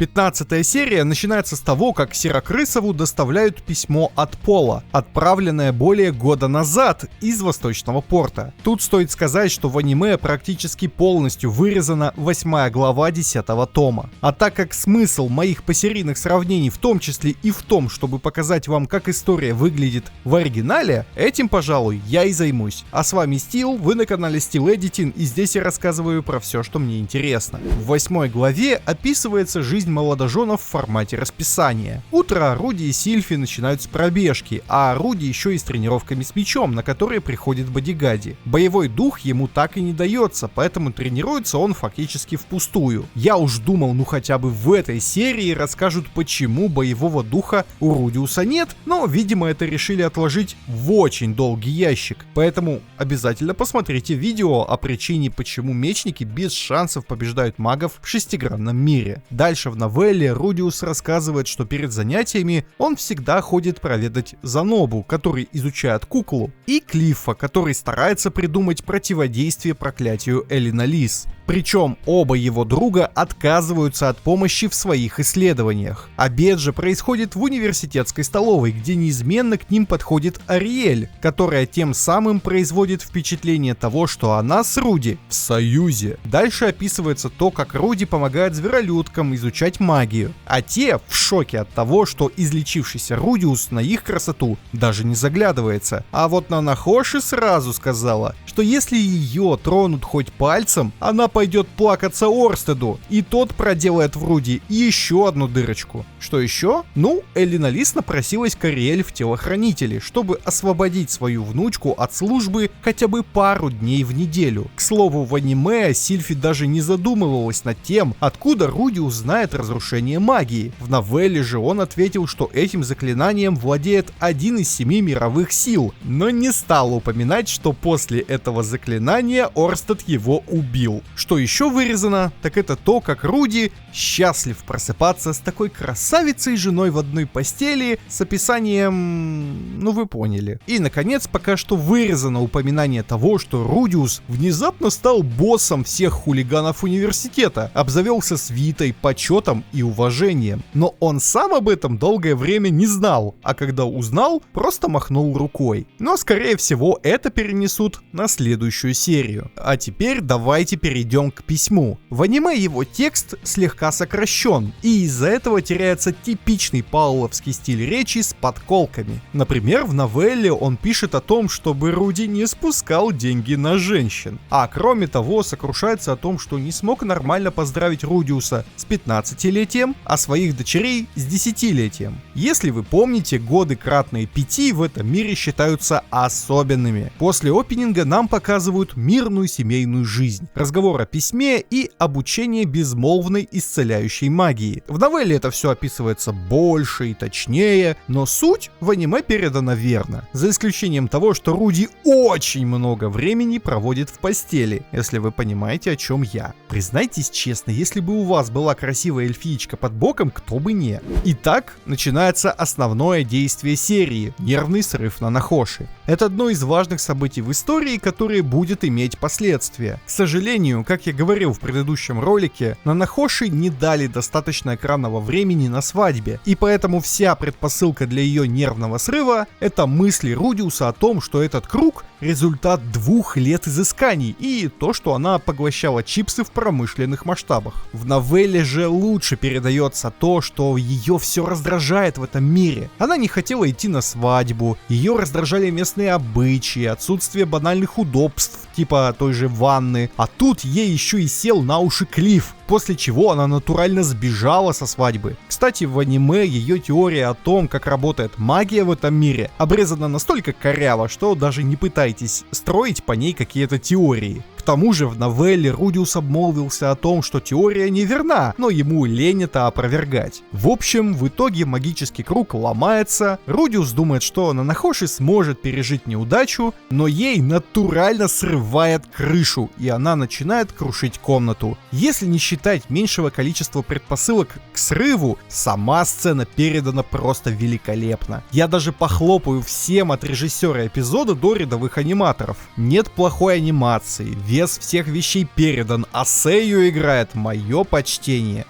15-я серия начинается с того, как Серокрысову доставляют письмо от Пола, отправленное более года назад из Восточного порта. Тут стоит сказать, что в аниме практически полностью вырезана 8 глава 10 тома. А так как смысл моих посерийных сравнений в том числе и в том, чтобы показать вам, как история выглядит в оригинале, этим, пожалуй, я и займусь. А с вами Steel, вы на канале Steel Editing, и здесь я рассказываю про все, что мне интересно. В 8 главе описывается жизнь молодоженов в формате расписания. Утро Руди и Сильфи начинают с пробежки, а Руди еще и с тренировками с мечом, на которые приходит Бодигади. Боевой дух ему так и не дается, поэтому тренируется он фактически впустую. Я уж думал, ну хотя бы в этой серии расскажут, почему боевого духа у Рудиуса нет, но, видимо, это решили отложить в очень долгий ящик. Поэтому обязательно посмотрите видео о причине, почему мечники без шансов побеждают магов в шестигранном мире. Дальше в новелле Рудиус рассказывает, что перед занятиями он всегда ходит проведать Занобу, который изучает куклу, и Клиффа, который старается придумать противодействие проклятию Элина Лис. Причем оба его друга отказываются от помощи в своих исследованиях. Обед же происходит в университетской столовой, где неизменно к ним подходит Ариэль, которая тем самым производит впечатление того, что она с Руди в союзе. Дальше описывается то, как Руди помогает зверолюдкам изучать магию, а те в шоке от того, что излечившийся Рудиус на их красоту даже не заглядывается. А вот Нанахоши сразу сказала, что если ее тронут хоть пальцем, она пойдет плакаться Орстеду, и тот проделает в Руди еще одну дырочку. Что еще? Ну, Элина Лис напросилась к Ариэль в телохранители, чтобы освободить свою внучку от службы хотя бы пару дней в неделю. К слову, в аниме Сильфи даже не задумывалась над тем, откуда Руди узнает разрушение магии. В новелле же он ответил, что этим заклинанием владеет один из 7 мировых сил, но не стал упоминать, что после этого заклинания Орстед его убил. Что еще вырезано, так это то, как Руди счастлив просыпаться с такой красавицей женой в одной постели с описанием... ну вы поняли. И наконец пока что вырезано упоминание того, что Рудиус внезапно стал боссом всех хулиганов университета, обзавелся свитой, почетом и уважением. Но он сам об этом долгое время не знал, а когда узнал, просто махнул рукой. Но скорее всего это перенесут на следующую серию. А теперь давайте перейдем к письму. В аниме его текст слегка сокращен, и из-за этого теряется типичный пауловский стиль речи с подколками. Например, в новелле он пишет о том, чтобы Руди не спускал деньги на женщин. А кроме того, сокрушается о том, что не смог нормально поздравить Рудиуса с 15-летием, а своих дочерей с 10-летием. Если вы помните, годы кратные 5 в этом мире считаются особенными. После опенинга нам показывают мирную семейную жизнь, разговор о письме и обучение безмолвной исцеляющей магии. В новелле это все описывается больше и точнее, но суть в аниме передана верно. За исключением того, что Руди очень много времени проводит в постели, если вы понимаете, о чем я. Признайтесь честно, если бы у вас была красивая эльфиечка под боком, кто бы не. Итак, начинается основное действие серии — нервный срыв Нанахоши. Это одно из важных событий в истории, которое будет иметь последствия. К сожалению, как я говорил в предыдущем ролике, Нанахоши не дали достаточно экранного времени на свадьбе, и поэтому вся предпосылка для ее нервного срыва — это мысли Рудиуса о том, что этот круг — результат 2 лет изысканий, и то, что она поглощала чипсы в промышленных масштабах. В новелле же лучше передается то, что ее все раздражает в этом мире. Она не хотела идти на свадьбу, ее раздражали местные обычаи, отсутствие банальных удобств, типа той же ванны, а тут ей еще и сел на уши Клифф, после чего она натурально сбежала со свадьбы. Кстати, в аниме ее теория о том, как работает магия в этом мире, обрезана настолько коряво, что даже не пытайтесь строить по ней какие-то теории. К тому же в новелле Рудиус обмолвился о том, что теория неверна, но ему лень это опровергать. В общем, в итоге магический круг ломается, Рудиус думает, что Нанахоши сможет пережить неудачу, но ей натурально срывает крышу, и она начинает крушить комнату. Если не считать меньшего количества предпосылок к срыву, сама сцена передана просто великолепно. Я даже похлопаю всем от режиссера эпизода до рядовых аниматоров. Нет плохой анимации, вес всех вещей передан, а Сэйю играет мое почтение.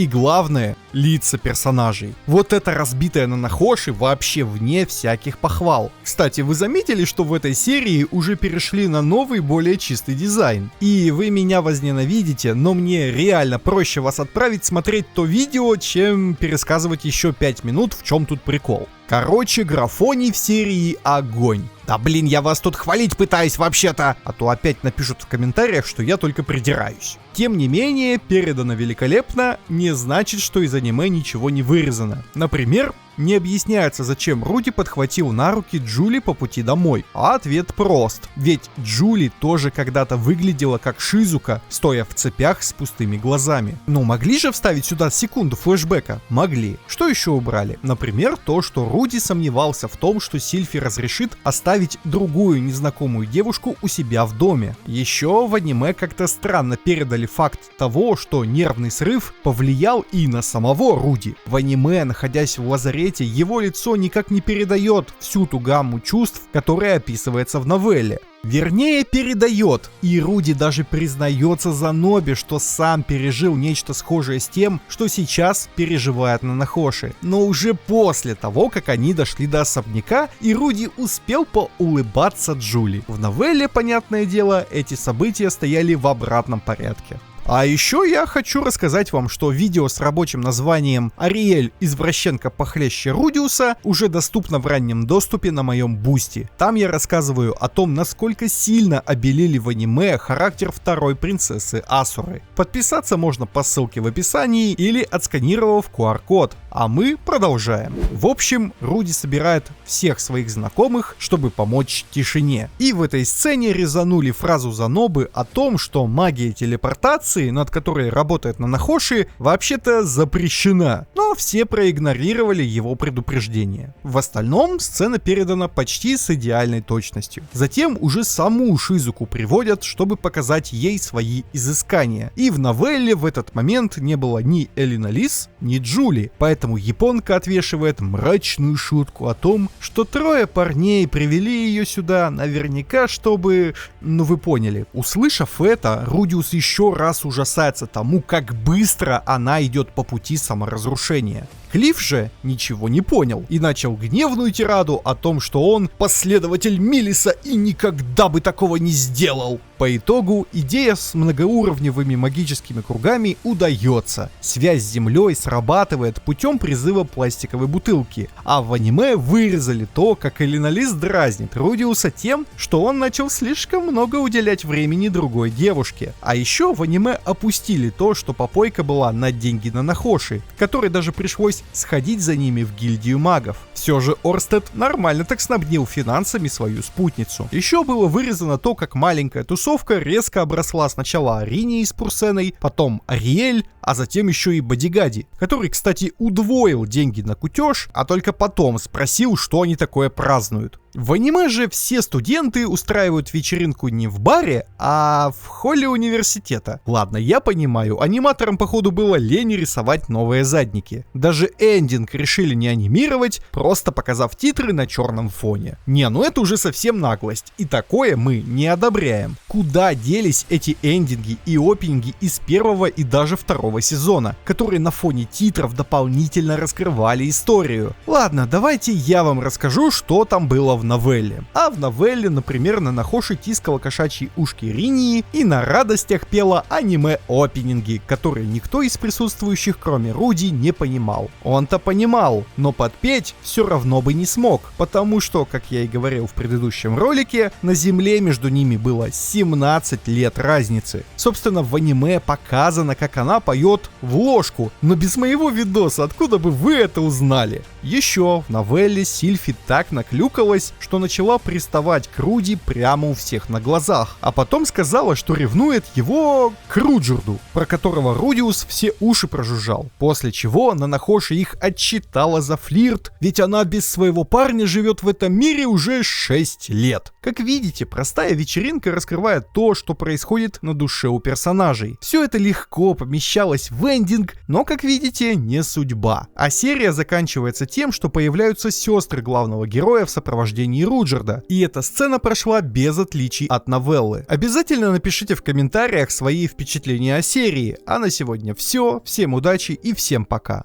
И главное, лица персонажей. Вот это разбитое Нанахоши вообще вне всяких похвал. Кстати, вы заметили, что в этой серии уже перешли на новый, более чистый дизайн? И вы меня возненавидите, но мне реально проще вас отправить смотреть то видео, чем пересказывать еще 5 минут, в чем тут прикол. Короче, графоний в серии огонь. Да блин, я вас тут хвалить пытаюсь вообще-то, а то опять напишут в комментариях, что я только придираюсь. Тем не менее, передано великолепно не значит, что из аниме ничего не вырезано. Например, не объясняется, зачем Руди подхватил на руки Джули по пути домой. А ответ прост. Ведь Джули тоже когда-то выглядела как Шизука, стоя в цепях с пустыми глазами. Ну, могли же вставить сюда секунду флешбека? Могли. Что еще убрали? Например, то, что Руди сомневался в том, что Сильфи разрешит оставить другую незнакомую девушку у себя в доме. Еще в аниме как-то странно передали факт того, что нервный срыв повлиял и на самого Руди. В аниме, находясь в лазарете, его лицо никак не передает всю ту гамму чувств, которая описывается в новелле. Вернее, передает. И Руди даже признается Заноби, что сам пережил нечто схожее с тем, что сейчас переживает Нанахоши. Но уже после того, как они дошли до особняка, и Руди успел поулыбаться Джули. В новелле, понятное дело, эти события стояли в обратном порядке. А еще я хочу рассказать вам, что видео с рабочим названием «Ариэль. Извращенка похлеще Рудиуса» уже доступно в раннем доступе на моем бусти. Там я рассказываю о том, насколько сильно обелили в аниме характер второй принцессы Асуры. Подписаться можно по ссылке в описании или отсканировав QR-код. А мы продолжаем. В общем, Руди собирает всех своих знакомых, чтобы помочь тишине. И в этой сцене резанули фразу Занобы о том, что магия телепортации, над которой работает Нанахоши, вообще-то запрещена. Но все проигнорировали его предупреждение. В остальном сцена передана почти с идеальной точностью. Затем уже саму Шизуку приводят, чтобы показать ей свои изыскания. И в новелле в этот момент не было ни Элинолис, ни Джули. Поэтому японка отвешивает мрачную шутку о том, что 3 парней привели ее сюда наверняка, чтобы... Ну вы поняли. Услышав это, Рудиус еще раз ужасается тому, как быстро она идет по пути саморазрушения. Клифф же ничего не понял и начал гневную тираду о том, что он последователь Милиса и никогда бы такого не сделал. По итогу идея с многоуровневыми магическими кругами удается. Связь с землей срабатывает путем призыва пластиковой бутылки. А в аниме вырезали то, как Элинолис дразнит Рудиуса тем, что он начал слишком много уделять времени другой девушке. А еще в аниме опустили то, что попойка была на деньги Нанахоши, которой даже пришлось сходить за ними в гильдию магов. Все же Орстед нормально так снабдил финансами свою спутницу. Еще было вырезано то, как маленькая тусовка резко обросла сначала Аринией с Пурсеной, потом Ариэль, а затем еще и Бодигади, который, кстати, удвоил деньги на кутеж, а только потом спросил, что они такое празднуют. В аниме же все студенты устраивают вечеринку не в баре, а в холле университета. Ладно, я понимаю, аниматорам походу было лень рисовать новые задники. Даже эндинг решили не анимировать, просто показав титры на черном фоне. Не, ну это уже совсем наглость, и такое мы не одобряем. Куда делись эти эндинги и опенинги из 1 и даже 2 сезона, которые на фоне титров дополнительно раскрывали историю? Ладно, давайте я вам расскажу, что там было в новелле. А в новелле, например, Нанахоши тискала кошачьи ушки Ринии и на радостях пела аниме-опенинги, которые никто из присутствующих, кроме Руди, не понимал. Он-то понимал, но подпеть все равно бы не смог, потому что, как я и говорил в предыдущем ролике, на земле между ними было 17 лет разницы. Собственно, в аниме показано, как она поет в ложку, но без моего видоса откуда бы вы это узнали? Еще в новелле Сильфи так наклюкалась, что начала приставать к Руди прямо у всех на глазах, а потом сказала, что ревнует его к Руджерду, про которого Рудиус все уши прожужжал, после чего Нанахоши их отчитала за флирт, ведь она без своего парня живет в этом мире уже 6 лет. Как видите, простая вечеринка раскрывает то, что происходит на душе у персонажей. Все это легко помещалось вписалась в эндинг, но, как видите, не судьба. А серия заканчивается тем, что появляются сестры главного героя в сопровождении Руджерда. И эта сцена прошла без отличий от новеллы. Обязательно напишите в комментариях свои впечатления о серии. А на сегодня все. Всем удачи и всем пока.